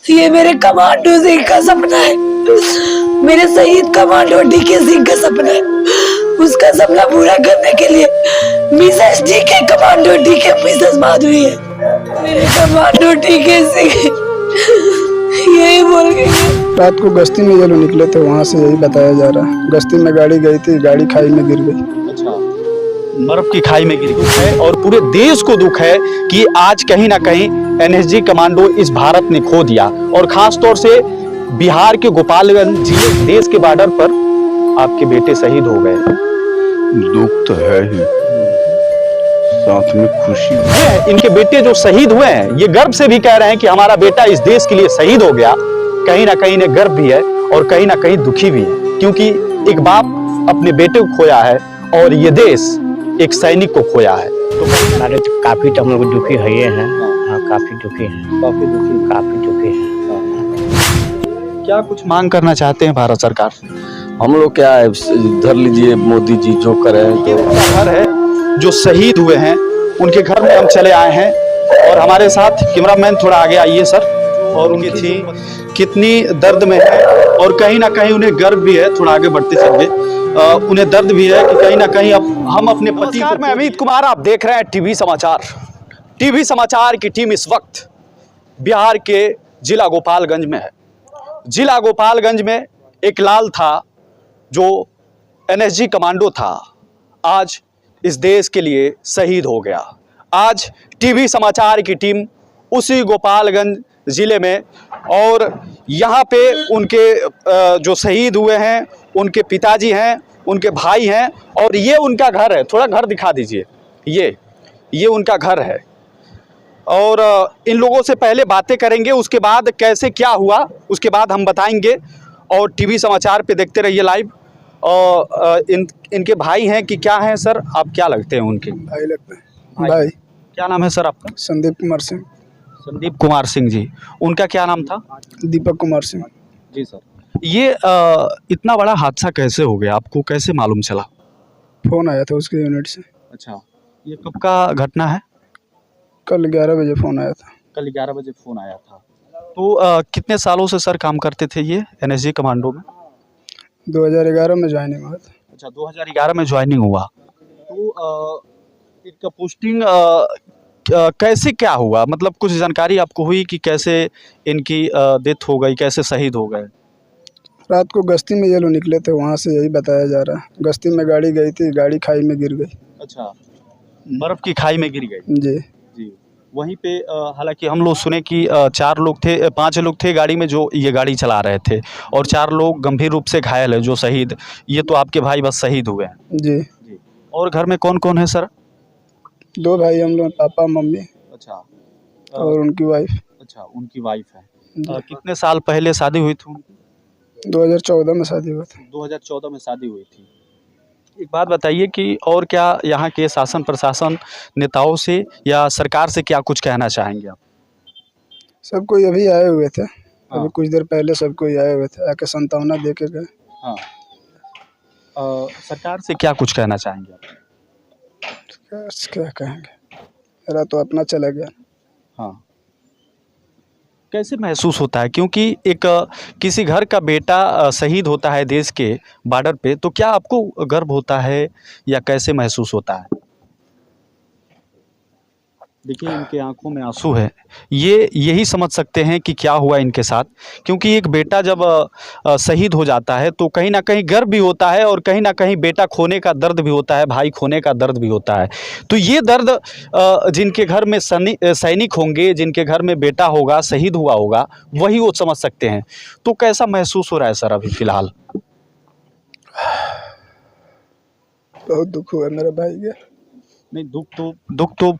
ये मेरे कमांडो सिंह का सपना है, मेरे शहीद कमांडो डीके सिंह का सपना है। उसका सपना पूरा करने के लिए Mrs DK commando DK Mrs Madhuri है। मेरे कमांडो डीके सिंह यही बोल गई। रात को गश्ती में ये लोग निकले थे, वहाँ से यही बताया जा रहा है। गश्ती में गाड़ी गई थी, गाड़ी खाई में गिर गई। अच्छा, बर्फ की खाई में गिर गई है और पूरे देश को दुख है कि आज कहीं ना कहीं एनएसजी कमांडो इस भारत ने खो दिया। और खास तौर से बिहार के गोपालगंज जिले देश के बॉर्डर पर आपके बेटे शहीद हो गए। दुख तो है ही, साथ में खुशी है। इनके बेटे जो शहीद हुए हैं ये गर्व से भी कह रहे हैं कि हमारा बेटा इस देश के लिए शहीद हो गया। कहीं ना कहीं इन्हें गर्व भी है और कहीं ना कहीं दुखी भी है, क्योंकि एक बाप अपने बेटे को खोया है और ये देश एक सैनिक को खोया है। तो काफी तो हम लोग दुखी है हैं। हाँ, काफी दुखी हैं, काफी दुखी हैं। क्या कुछ मांग करना चाहते हैं भारत सरकार से? हम लोग क्या है, धर लीजिए मोदी जी जो करें। ये उनका घर है जो शहीद हुए हैं, उनके घर में हम चले आए हैं और हमारे साथ कैमरामैन थोड़ा आगे आइए सर। और उनकी थी कितनी दर्द में है और कहीं ना कहीं उन्हें गर्व भी है। थोड़ा आगे बढ़ते चलिए। उन्हें दर्द भी है कि कहीं ना कहीं अब हम अपने पति को। मैं अमित कुमार, आप देख रहे हैं टीवी समाचार। टीवी समाचार की टीम इस वक्त बिहार के जिला गोपालगंज में है। जिला गोपालगंज में एक लाल था जो एनएसजी कमांडो था, आज इस देश के लिए शहीद हो गया। आज टीवी समाचार की टीम उसी गोपालगंज जिले में और यहाँ पे उनके जो शहीद हुए हैं उनके पिताजी हैं, उनके भाई हैं और ये उनका घर है। थोड़ा घर दिखा दीजिए। ये उनका घर है और इन लोगों से पहले बातें करेंगे, उसके बाद कैसे क्या हुआ उसके बाद हम बताएंगे। और टीवी समाचार पे देखते रहिए लाइव। और इनके भाई हैं कि क्या हैं सर, आप क्या लगते हैं उनके? भाई लगते हैं। भाई क्या नाम है सर आपका? संदीप कुमार सिंह। संदीप कुमार सिंह जी। उनका क्या नाम था? दीपक कुमार सिंह। जी सर। ये इतना बड़ा हादसा कैसे हो गया, आपको कैसे मालूम चला? फोन आया था उसके यूनिट से। अच्छा, ये कब का घटना है? कल 11 बजे फोन आया था। कल 11 बजे फोन आया था। तो कितने सालों से सर काम करते थे ये एनएसजी कमांडो में? 2011 में ज्वाइनिंग हुआ था। अच्छा, 2011 में ज्वाइनिंग हुआ। तो इनका पोस्टिंग कैसे क्या हुआ, मतलब कुछ जानकारी आपको हुई कि कैसे इनकी डेथ हो गई, कैसे शहीद हो गए? रात को गश्ती में ये लोग निकले थे, वहाँ से यही बताया जा रहा है। गश्ती में गाड़ी गई थी, गाड़ी खाई में गिर गई। अच्छा, बर्फ की खाई में गिर गई। जी जी। वहीं पे हालांकि हम लोग सुने कि 4 लोग थे, 5 लोग थे गाड़ी में जो ये गाड़ी चला रहे थे और 4 लोग गंभीर रूप से घायल है जो शहीद। ये तो आपके भाई बस शहीद हुए हैं? जी। और घर में कौन कौन है सर? 2 भाई हम लोग, पापा मम्मी। अच्छा। और उनकी वाइफ। अच्छा, उनकी वाइफ है। कितने साल पहले शादी हुई थी उनकी? 2014 में शादी हुआ था। 2014 में शादी हुई थी। एक बात बताइए कि और क्या यहाँ के शासन प्रशासन नेताओं से या सरकार से क्या कुछ कहना चाहेंगे आप? सब कोई अभी आए हुए थे। अभी कुछ देर पहले सब कोई आए हुए थे, आके सांत्वना दे के गए। हाँ। सरकार से क्या कुछ कहना चाहेंगे आप? क्या कहेंगे, मेरा तो अपना चला गया। हाँ। कैसे महसूस होता है, क्योंकि एक किसी घर का बेटा शहीद होता है देश के बॉर्डर पे, तो क्या आपको गर्व होता है या कैसे महसूस होता है? देखिए इनके आंखों में आंसू है, ये यही समझ सकते हैं कि क्या हुआ इनके साथ। क्योंकि एक बेटा जब शहीद हो जाता है तो कहीं ना कहीं गर्व भी होता है और कहीं ना कहीं बेटा खोने का दर्द भी होता है, भाई खोने का दर्द भी होता है। तो ये दर्द जिनके घर में सैनिक होंगे, जिनके घर में बेटा होगा, शहीद हुआ होगा, वही वो समझ सकते हैं। तो कैसा महसूस हो रहा है सर अभी फिलहाल? बहुत दुख हुआ मेरे भाई के। नहीं, दुख तो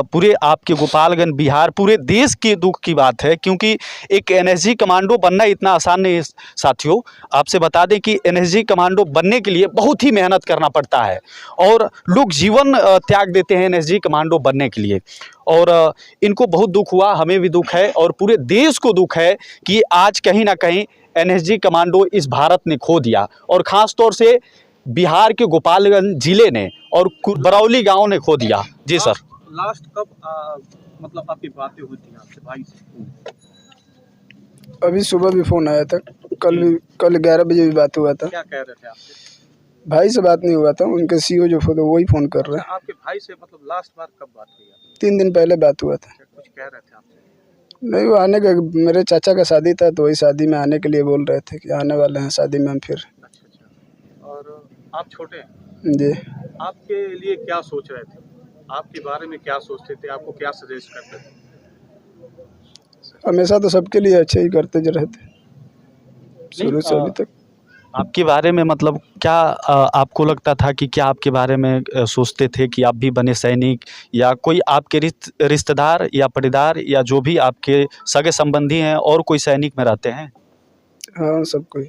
पूरे आपके गोपालगंज बिहार पूरे देश के दुख की बात है। क्योंकि एक एनएसजी कमांडो बनना इतना आसान नहीं है साथियों। आपसे बता दें कि एनएसजी कमांडो बनने के लिए बहुत ही मेहनत करना पड़ता है और लोग जीवन त्याग देते हैं एनएसजी कमांडो बनने के लिए। और इनको बहुत दुख हुआ, हमें भी दुख है और पूरे देश को दुख है कि आज कहीं ना कहीं एनएसजी कमांडो इस भारत ने खो दिया। और ख़ास तौर से बिहार के गोपालगंज जिले ने और बरौली गांव ने खो दिया। जी सर। लास्ट कब मतलब आपकी बातें हुई थी आपसे भाई से? अभी सुबह भी फ़ोन आया था, कल 11 बजे भी बात हुआ था। क्या कह रहे थे आपसे? भाई से बात नहीं हुआ था, उनके सीईओ जो थे वही फ़ोन कर रहे हैं। आपके भाई से मतलब लास्ट बार कब बात हुई आपकी? 3 दिन पहले बात हुआ था। कुछ कह रहे थे आपसे? नहीं, वो आने का, मेरे चाचा का शादी था तो वही शादी में आने के लिए बोल रहे थे कि आने वाले हैं शादी में हम फिर। अच्छा। और आप छोटे हैं, जी। आपके लिए क्या सोच रहे थे? आपके बारे में क्या सोचते थे? आपको क्या सजेस्ट करते थे? हमेशा तो सबके लिए अच्छे ही करते जो रहते, शुरू से अभी तक। आपके बारे में मतलब क्या आपको लगता था कि क्या आपके बारे में सोचते थे कि आप भी बने सैनिक, या कोई आपके रिश्तेदार या परिवार या जो भी आपके सगे संबंधी हैं और कोई सैनिक में रहते हैं? हाँ, सब कोई।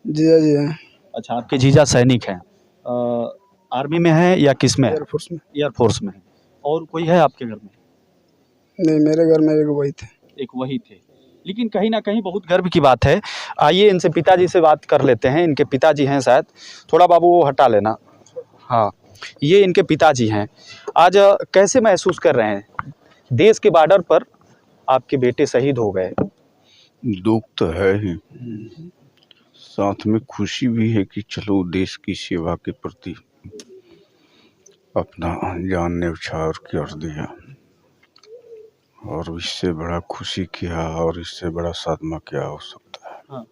जीजा जी हैं। अच्छा, आपके जीजा सैनिक हैं। आर्मी में है या किस में है? एयरफोर्स में। एयरफोर्स में है। और कोई है आपके घर में? नहीं, मेरे घर में एक वही थे। एक वही थे, लेकिन कहीं ना कहीं बहुत गर्व की बात है। आइए इनसे पिताजी से बात कर लेते हैं। इनके पिताजी हैं शायद, थोड़ा बाबू वो हटा लेना। हाँ, ये इनके पिताजी हैं। आज कैसे महसूस कर रहे हैं? देश के बॉर्डर पर आपके बेटे शहीद हो गए। दुख तो है ही, साथ में खुशी भी है कि चलो देश की सेवा के प्रति अपना जान न्यौछावर कर दिया, और इससे बड़ा खुशी क्या और इससे बड़ा सदमा क्या हो सकता है। हाँ,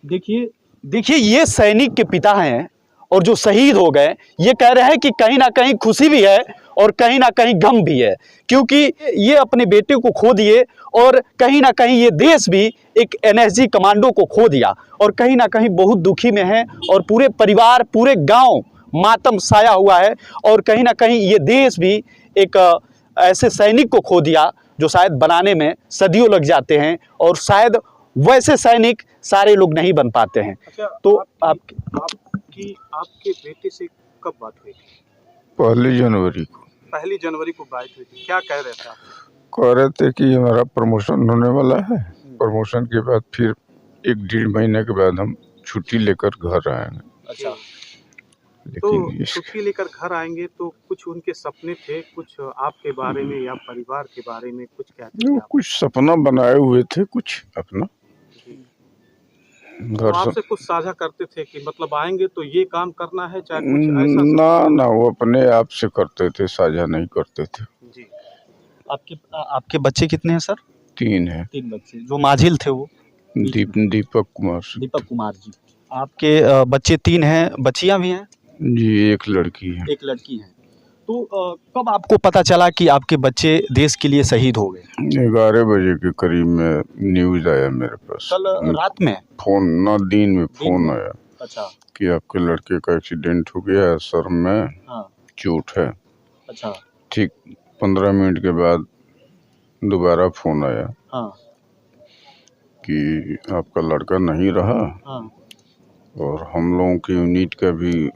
देखिए ये सैनिक के पिता हैं और जो शहीद हो गए, ये कह रहे हैं कि कहीं ना कहीं खुशी भी है और कहीं ना कहीं गम भी है, क्योंकि ये अपने बेटे को खो दिए और कहीं ना कहीं ये देश भी एक एनएसजी कमांडो को खो दिया, और कहीं ना कहीं बहुत दुखी में है और पूरे परिवार पूरे गांव मातम साया हुआ है। और कहीं ना कहीं ये देश भी एक ऐसे सैनिक को खो दिया जो शायद बनाने में सदियों लग जाते हैं, और शायद वैसे सैनिक सारे लोग नहीं बन पाते हैं। अच्छा, तो आपके बेटे से कब बात हुई थी? 1 जनवरी को 1 जनवरी को बात हुई थी। क्या कह रहे थे आप? कह रहे थे कि हमारा प्रमोशन होने वाला है, प्रमोशन के बाद फिर 1-1.5 महीने के बाद हम छुट्टी लेकर घर आएंगे। अच्छा, लेकिन तो छुट्टी लेकर घर आएंगे तो कुछ उनके सपने थे, कुछ आपके बारे में या परिवार के बारे में कुछ कहते थे वो आप? कुछ सपना बनाए हुए थे, कुछ अपना तो घर से। आपसे कुछ साझा करते थे कि मतलब आएंगे तो ये काम करना है, चाहे कुछ ऐसा ना वो अपने आप से करते थे, साझा नहीं करते थे। जी। आपके बच्चे कितने हैं सर? 3 है। 3 बच्चे। जो माजिल थे वो? दीपक कुमार से। दीपक कुमार जी। आपके बच्चे 3 हैं, बच्चियां भी हैं? जी, एक लड़की है। एक लड़की है। तो कब आपको पता चला कि आपके बच्चे देश के लिए शहीद हो गए? 11 बजे के करीब में न्यूज आया मेरे पास। कल रात में? फोन ना, दिन में फोन आया अच्छा। कि आपके लड़के का एक्सीडेंट हो गया है, सर में हाँ। चोट है। अच्छा। ठीक 15 मिनट के बाद दोबारा फोन आया हाँ। कि आपका लड़का नहीं रहा, हाँ। और हम लोगों की यूनिट का भी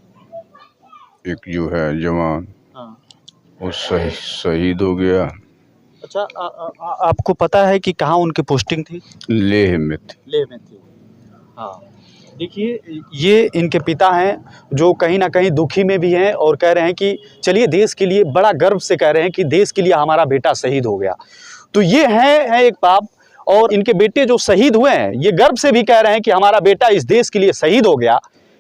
एक जो है जवान, हाँ। वो शहीद हो गया। अच्छा, आपको पता है कि कहाँ उनकी पोस्टिंग थी? लेह में थी। लेह में थी। हाँ, देखिए ये इनके पिता हैं जो कहीं ना कहीं दुखी में भी हैं और कह रहे हैं कि चलिए देश के लिए, बड़ा गर्व से कह रहे हैं कि देश के लिए हमारा बेटा शहीद हो गया। तो ये है एक बाप, और इनके बेटे जो शहीद हुए हैं ये गर्व से भी कह रहे हैं कि हमारा बेटा इस देश के लिए शहीद हो गया।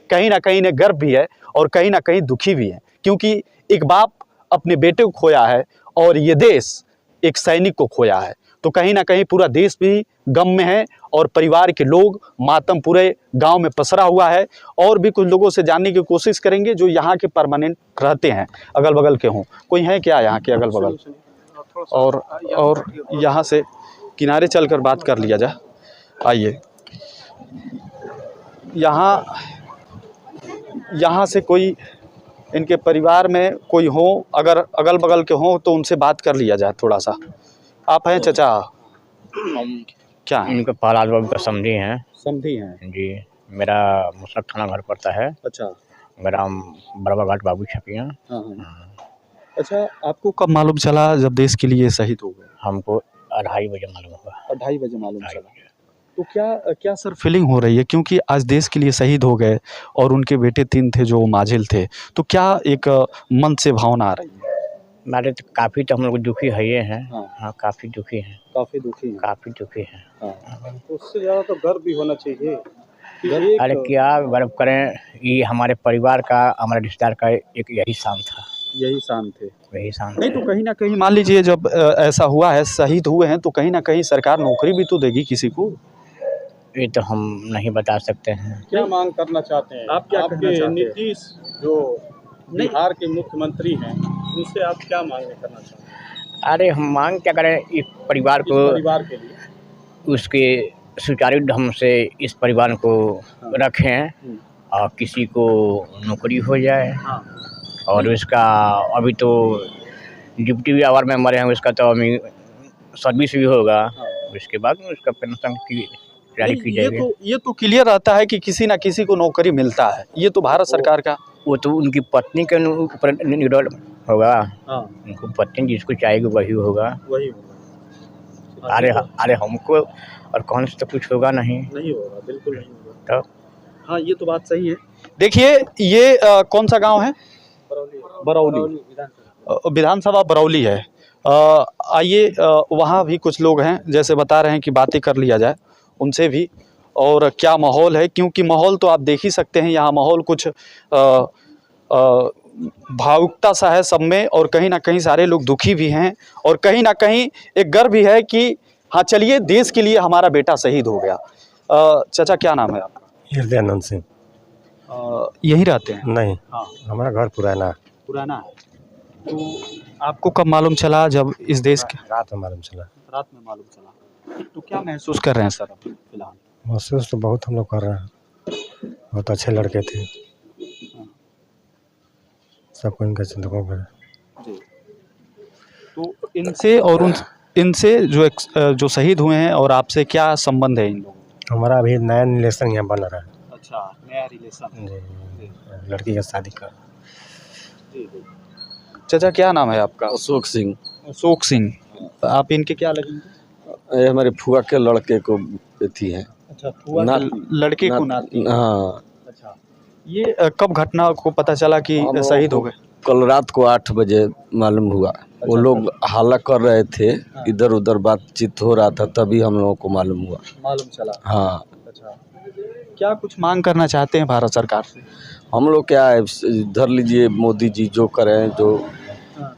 कहीं ना कहीं इन्हें गर्व भी है और कहीं ना कहीं दुखी भी है, क्योंकि एक बाप अपने बेटे को खोया है और ये देश एक सैनिक को खोया है। तो कहीं ना कहीं पूरा देश भी गम में है और परिवार के लोग मातम पूरे गांव में पसरा हुआ है। और भी कुछ लोगों से जानने की कोशिश करेंगे जो यहाँ के परमानेंट रहते हैं, अगल बगल के हों। कोई है क्या यहाँ के अगल बगल? और यहाँ से किनारे चलकर बात कर लिया जाए। आइए, यहाँ से कोई इनके परिवार में कोई हो, अगर अगल बगल के हों तो उनसे बात कर लिया जाए थोड़ा सा। आप हैं चाचा? हम क्या हैं? इनके पहला बाबू का समझी हैं। समझी हैं जी, मेरा मुसक थाना घर पड़ता है। अच्छा। ग्राम बड़वा घाट बाबू छपिया। हाँ हाँ। अच्छा, आपको कब मालूम चला जब देश के लिए शहीद हो गए? हमको 2:30 बजे मालूम हुआ। 2:30 बजे मालूम चला। तो क्या सर फीलिंग हो रही है, क्योंकि आज देश के लिए शहीद हो गए और उनके बेटे 3 थे जो माजिल थे, तो क्या एक मन से भावना आ रही है? हमारे तो काफ़ी तो हम लोग दुखी है ये हैं। हाँ। हाँ काफ़ी दुखी हैं, काफी दुखी हैं। काफ़ी दुखी हैं। हाँ। तो उससे ज्यादा तो गर्व भी होना चाहिए कि अरे एक क्या गर्व करें, ये हमारे परिवार का, हमारे रिश्तेदार का एक यही शान था, यही शान थे। यही शान नहीं था। तो कहीं ना कहीं मान लीजिए जब ऐसा हुआ है, शहीद हुए हैं, तो कहीं ना कहीं सरकार नौकरी भी तो देगी किसी को। ये तो हम नहीं बता सकते हैं। क्या मांग करना चाहते हैं आप क्या कहना आपके चाहते हैं? नीतीश जो बिहार के मुख्यमंत्री हैं उनसे आप क्या मांग करना चाहते हैं अरे हम मांग क्या करें, इस परिवार इस को परिवार के लिए? उसके सुचारू ढंग से इस परिवार को रखें और किसी को नौकरी हो जाए। हाँ। और इसका अभी तो डिप्टी आवर मेंबर हैं, उसका तो अभी सर्विस भी होगा। उसके बाद में उसका पेंशन की जारी की जाएगी। ये तो क्लियर रहता है कि किसी ना किसी को नौकरी मिलता है, ये तो भारत सरकार का। वो तो उनकी पत्नी के ऊपर निर्भर होगा। हाँ। उनको पत्नी जिसको चाहेगी वही होगा। वही होगा। अरे हमको और कौन से तो कुछ होगा नहीं। नहीं होगा, बिल्कुल नहीं होगा। तो हाँ, ये तो बात सही है। देखिए ये कौन सा गांव है? बरौली विधानसभा बरौली है। आइए वहाँ भी कुछ लोग हैं, जैसे बता रहे हैं कि बातें कर लिया जाए उनसे भी, और क्या माहौल है, क्योंकि माहौल तो आप देख ही सकते हैं। यहाँ माहौल कुछ भावुकता सा है सब में, और कहीं ना कहीं सारे लोग दुखी भी हैं, और कहीं ना कहीं एक गर्व भी है कि हाँ चलिए देश के लिए हमारा बेटा शहीद हो गया। चाचा क्या नाम है आपका? हृदयानंद सिंह। यहीं रहते हैं? नहीं, हाँ। हमारा घर पुराना है। पुराना है। तो आपको कब मालूम चला जब इस देश के? रात में मालूम चला। रात में मालूम चला। तो क्या महसूस कर रहे हैं सर अभी फिलहाल? महसूस तो बहुत हम लोग कर रहे हैं, बहुत अच्छे लड़के थे, सबको इनका चिंतकों पर। जी। तो इनसे और इनसे जो शहीद हुए हैं और आपसे क्या संबंध है इन लोगों का? हमारा अभी नया रिलेशन यहाँ बन रहा है। अच्छा, नया रिलेशन। जी, लड़की का शादी कर। चाचा क्या नाम है आपका? अशोक सिंह। अशोक सिंह। आप इनके क्या लगेंगे? ये हमारे फुआ के लड़के को थी है। अच्छा, फुआ के लड़के को नाती। हाँ। अच्छा, ये कब घटना को पता चला कि शहीद हो गए? कल रात को 8 बजे मालूम हुआ। वो लोग हल्ला कर रहे थे, इधर उधर बातचीत हो रहा था, तभी हम लोगों को मालूम हुआ। मालूम चला। हाँ। अच्छा, क्या कुछ मांग करना चाहते हैं भारत सरकार से? हम लोग क्या है, धर लीजिए मोदी जी जो करें, जो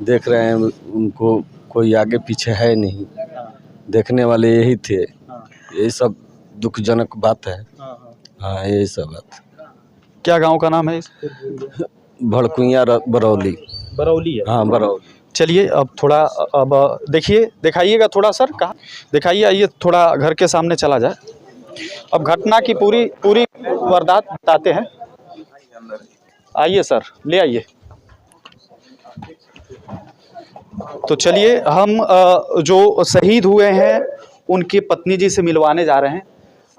देख रहे हैं उनको कोई आगे पीछे है नहीं, देखने वाले यही थे। यही सब दुखजनक बात है। हाँ, यही सब बात। क्या गांव का नाम है? भड़कुइया बरौली। बरौली है। हाँ, बरौली। चलिए अब थोड़ा, अब देखिए, दिखाइएगा थोड़ा सर, कहाँ दिखाइए, आइए थोड़ा घर के सामने चला जाए। अब घटना की पूरी वारदात बताते हैं। आइए सर, ले आइए। तो चलिए हम जो शहीद हुए हैं उनकी पत्नी जी से मिलवाने जा रहे हैं।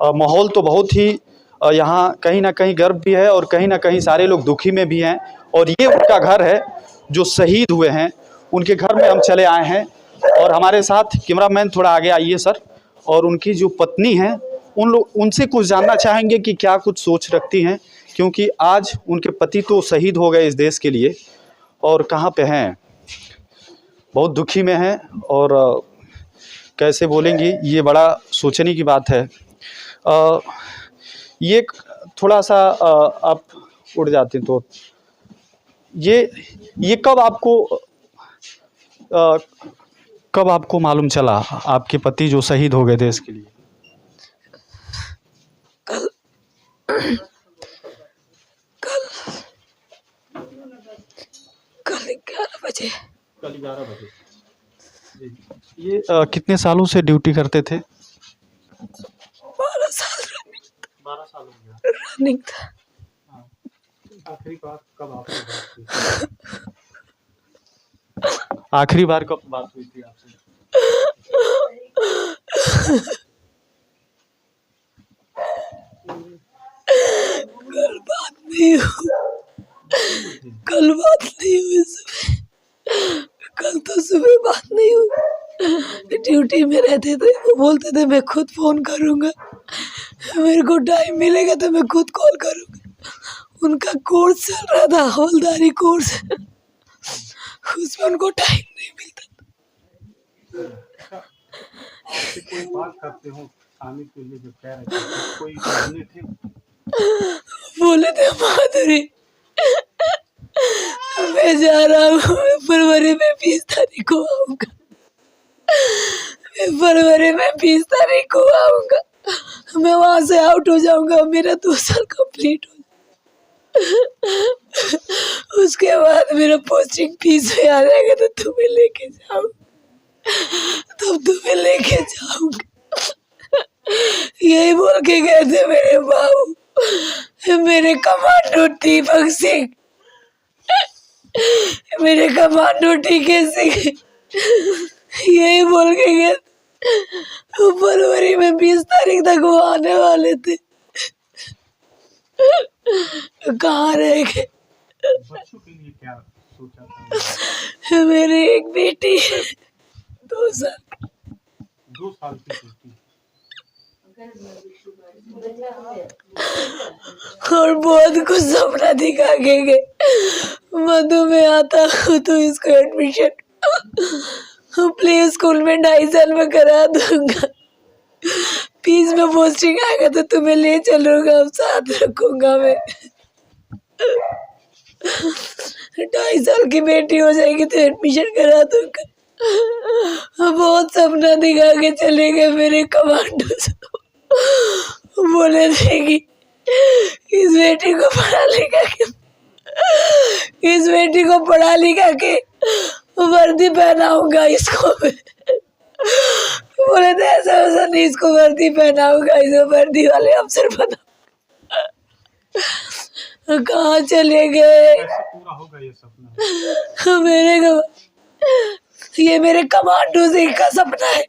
माहौल तो बहुत ही यहाँ कहीं ना कहीं गर्व भी है, और कहीं ना कहीं सारे लोग दुखी में भी हैं। और ये उनका घर है जो शहीद हुए हैं, उनके घर में हम चले आए हैं। और हमारे साथ कैमरामैन थोड़ा आगे आइए सर। और उनकी जो पत्नी हैं उनसे कुछ जानना चाहेंगे कि क्या कुछ सोच रखती हैं, क्योंकि आज उनके पति तो शहीद हो गए इस देश के लिए, और कहाँ पे हैं, बहुत दुखी में हैं, और कैसे बोलेंगी, ये बड़ा सोचने की बात है। ये थोड़ा सा आप उड़ जाते तो ये कब आपको मालूम चला आपके पति जो शहीद हो गए देश के लिए? कल 11 बजे। कल 11 बजे। ये कितने सालों से ड्यूटी करते थे? 12 साल 12 साल हो गया रनिंग था। आखिरी बार कब आपसे बात हुई? आखिरी बार कब बात हुई थी आपसे? कल बात नहीं हुई। कल बात नहीं हुई सुबह। कल तो सुबह बात नहीं हुई। ड्यूटी में रहते थे, वो बोलते थे मैं खुद फोन करूँगा, मेरे को टाइम मिलेगा तो मैं खुद कॉल करूँगा। उनका कोर्स चल रहा था, हवलदारी कोर्स। उसमें उनको टाइम नहीं मिलता। आपसे कोई बात करते हो आने के लिए जो कह रहे थे, कोई बोलने थे? बोले थे माधुरी मैं जा रहा हूँ, मैं फरवरी में 20 तारीख को आऊंगा, मैं फरवरी में 20 तारीख को आऊंगा, मैं वहां से आउट हो जाऊंगा, मेरा 2 साल कंप्लीट हो उसके बाद मेरा पोस्टिंग फीस में आ जाएगा तो तुम्हें लेके जाऊंगा, तब तुम्हें लेके जाऊंगा। यही बोल के गए थे मेरे बाबू, मेरे कमांडो दीपक सिंह, मेरे कमांडो टीके सिंह, यही बोल के गए फरवरी में 20 तारीख तक वो आने वाले थे, कहाँ रह गए? बच्चों के लिए क्या सोचा था? मेरी एक बेटी है 2 साल 2 साल की बेटी। और बहुत कुछ सपना दिखा के गए, मधु में आता हूँ तो इसको एडमिशन प्ले स्कूल में 2.5 साल में करा दूंगा, फीस में पोस्टिंग आएगा तो तुम्हें ले चलूंगा, अब साथ रखूंगा मैं। 2.5 साल की बेटी हो जाएगी तो एडमिशन करा दूंगा। बहुत सपना दिखा के चले गए मेरे कमांडो, बोले थे कि इस बेटी को पढ़ा लिखा के वर्दी पहनाऊंगा इसको, बोले थे ऐसा वैसा नहीं, इसको वर्दी पहनाऊंगा, इसको वर्दी वाले अफसर बनाऊंगा। कहाँ चले गए? कैसे पूरा होगा ये सपना? ये मेरे कमांडो सिंह का सपना है,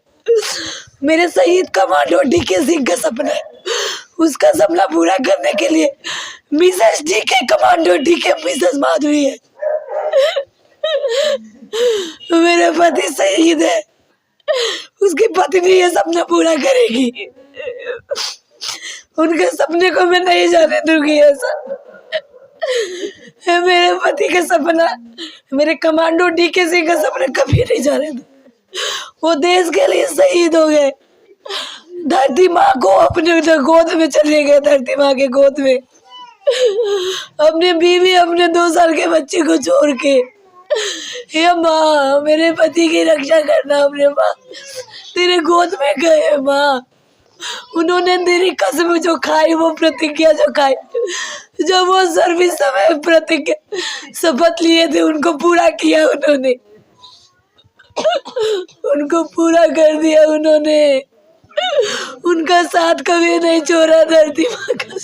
मेरे शहीद कमांडो डीके सिंह का सपना है, उसका सपना पूरा करने के लिए Mrs DK commando DK Mrs Madhuri है। मेरे पति शहीद है, उसकी पत्नी ये सपना पूरा करेगी, उनके सपने को मैं नहीं जाने दूंगी। ऐसा मेरे पति का सपना, मेरे कमांडो डीके सिंह का सपना कभी नहीं जाने दूंगी। वो देश के लिए शहीद हो गए, धरती माँ को अपने गोद में चले गए, धरती माँ के गोद में, अपने बीवी अपने 2 साल के बच्चे को छोड़ के। हे माँ, मेरे पति की रक्षा करना, अपने माँ तेरे गोद में गए माँ, उन्होंने तेरी कसम जो खाई, वो प्रतिज्ञा जो खाई, जो वो सर्विस समय प्रतिज्ञा शपथ लिए थे, उनको पूरा किया उन्होंने, उनको पूरा कर दिया उन्होंने, उनका साथ कभी नहीं छोड़ा धरती माँ का।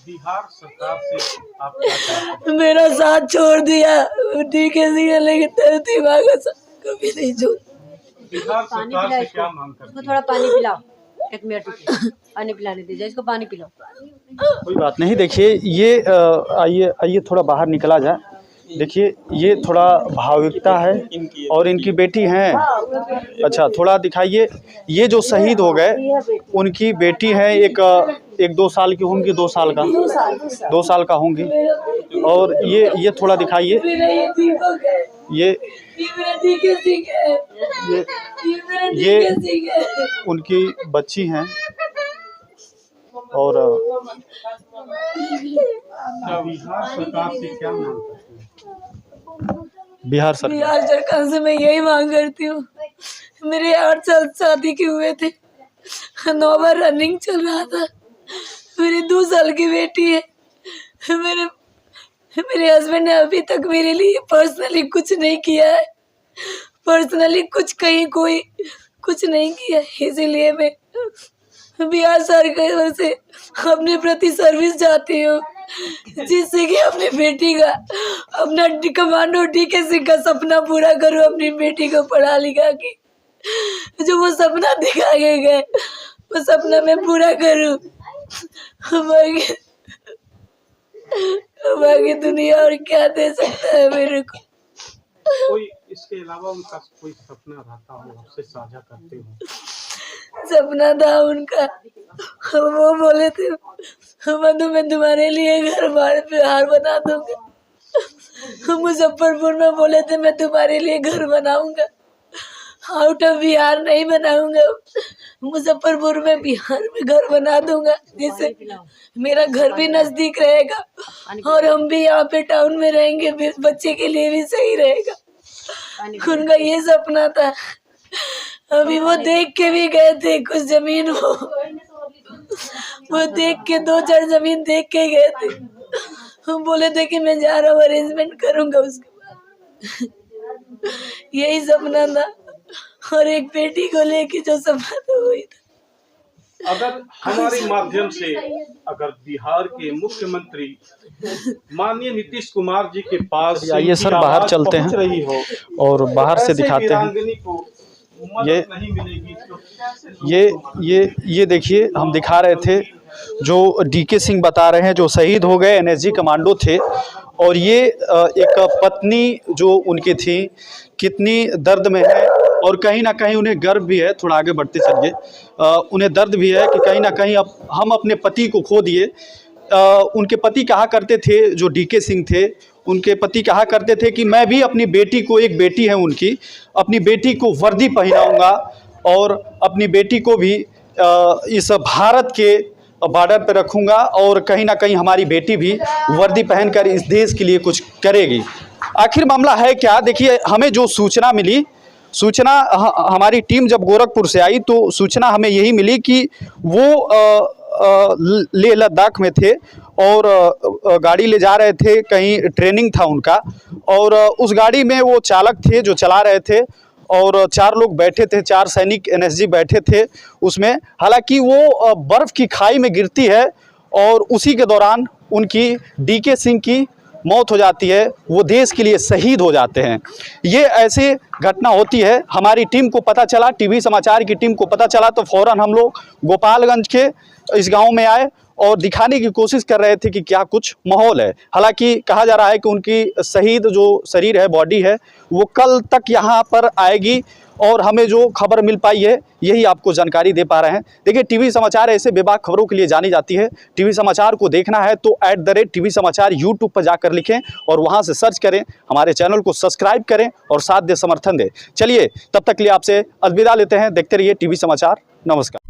बिहार सरकार से आप क्या चाहते हैं? मेरा साथ छोड़ दिया डीके सिंह, लेकिन धरती माँ का साथ कभी नहीं छोड़ा। बिहार सरकार से क्या मांग करते इसको थोड़ा पानी पिलाओ, 1 मिनट पानी पिलाने दीजिए, इसको पानी पिलाओ। कोई बात नहीं। देखिए ये आइए थोड़ा बाहर निकला जाए। देखिए ये थोड़ा भावुकता है और इनकी बेटी हैं। अच्छा थोड़ा दिखाइए। ये जो शहीद हो गए उनकी बेटी है, एक 2 साल की होंगी, 2 साल का 2 साल का होंगी। और ये थोड़ा दिखाइए। ये उनकी बच्ची हैं और बिहार सरकार से क्या मांग करते हैं? बिहार सरकार से मैं यही मांग करती हूँ, मेरे 8 साल शादी के हुए थे, 9 बार रनिंग चल रहा था, मेरी 2 साल की बेटी है, मेरे हस्बैंड ने अभी तक मेरे लिए पर्सनली कुछ नहीं किया है, पर्सनली कुछ कहीं कोई कुछ नहीं किया, इसीलिए मैं बिहार सरकार से अपने प्रति सर्विस चाहती हूँ, जिससे कि अपनी बेटी का, अपना कमांडो डीके सिंह का सपना पूरा करूँ, अपनी बेटी को पढ़ा लिखा के जो वो सपना दिखा के गए वो सपना मैं पूरा करूँ। बाकी दुनिया और क्या दे सकता है मेरे को। कोई इसके अलावा उनका कोई सपना रहता हो आपसे साझा करते हो? सपना था उनका, वो बोले थे मधु मैं तुम्हारे लिए घर बार पे हार बना दूंगा, मुजफ्फरपुर में बोले थे मैं तुम्हारे लिए घर बनाऊंगा, आउट ऑफ बिहार नहीं बनाऊंगा, मुजफ्फरपुर में बिहार में घर बना दूंगा, जिससे मेरा घर भी नजदीक रहेगा और हम भी यहाँ पे टाउन में रहेंगे, बच्चे के लिए भी सही रहेगा। उनका ये सपना था। अभी वो देख के भी गए थे कुछ जमीन, वो देख के 2-4 जमीन देख के गए थे। हम बोले थे कि मैं जा रहा हूँ, अरेंजमेंट करूंगा उसके बाद। यही सपना था और एक बेटी को लेके जो सपना था वही था। अगर हमारे माध्यम से अगर बिहार के मुख्यमंत्री माननीय नीतीश कुमार जी के पास आइए सर, बाहर चलते हैं रही हो और बाहर से दिखाते हैं। ये नहीं मिलेगी तो ये देखिए, हम दिखा रहे थे जो डीके सिंह बता रहे हैं, जो शहीद हो गए, एनएसजी कमांडो थे। और ये एक पत्नी जो उनकी थी कितनी दर्द में है और कहीं ना कहीं उन्हें गर्व भी है। थोड़ा आगे बढ़ते चलिए। उन्हें दर्द भी है कि कहीं ना कहीं अब हम अपने पति को खो दिए। उनके पति कहा करते थे, जो डीके सिंह थे, उनके पति कहा करते थे कि मैं भी अपनी बेटी को, एक बेटी है उनकी, अपनी बेटी को वर्दी पहनाऊंगा और अपनी बेटी को भी इस भारत के बॉर्डर पर रखूंगा और कहीं ना कहीं हमारी बेटी भी वर्दी पहनकर इस देश के लिए कुछ करेगी। आखिर मामला है क्या? देखिए, हमें जो सूचना मिली, हमारी टीम जब गोरखपुर से आई तो सूचना हमें यही मिली कि वो लेह लद्दाख में थे और गाड़ी ले जा रहे थे, कहीं ट्रेनिंग था उनका, और उस गाड़ी में वो चालक थे जो चला रहे थे और 4 लोग बैठे थे, 4 सैनिक एनएसजी बैठे थे उसमें। हालांकि वो बर्फ़ की खाई में गिरती है और उसी के दौरान उनकी डीके सिंह की मौत हो जाती है, वो देश के लिए शहीद हो जाते हैं। ये ऐसे घटना होती है। हमारी टीम को पता चला, टीवी समाचार की टीम को पता चला तो फ़ौरन हम लोग गोपालगंज के इस गांव में आए और दिखाने की कोशिश कर रहे थे कि क्या कुछ माहौल है। हालांकि कहा जा रहा है कि उनकी शहीद जो शरीर है, बॉडी है, वो कल तक यहाँ पर आएगी और हमें जो खबर मिल पाई है यही आपको जानकारी दे पा रहे हैं। देखिए, टीवी समाचार ऐसे बेबाक खबरों के लिए जानी जाती है। टीवी समाचार को देखना है तो @TV समाचार यूट्यूब पर जाकर लिखें और वहां से सर्च करें, हमारे चैनल को सब्सक्राइब करें और साथ दे, समर्थन दें। चलिए, तब तक के लिए आपसे अलविदा लेते हैं। देखते रहिए टीवी समाचार। नमस्कार।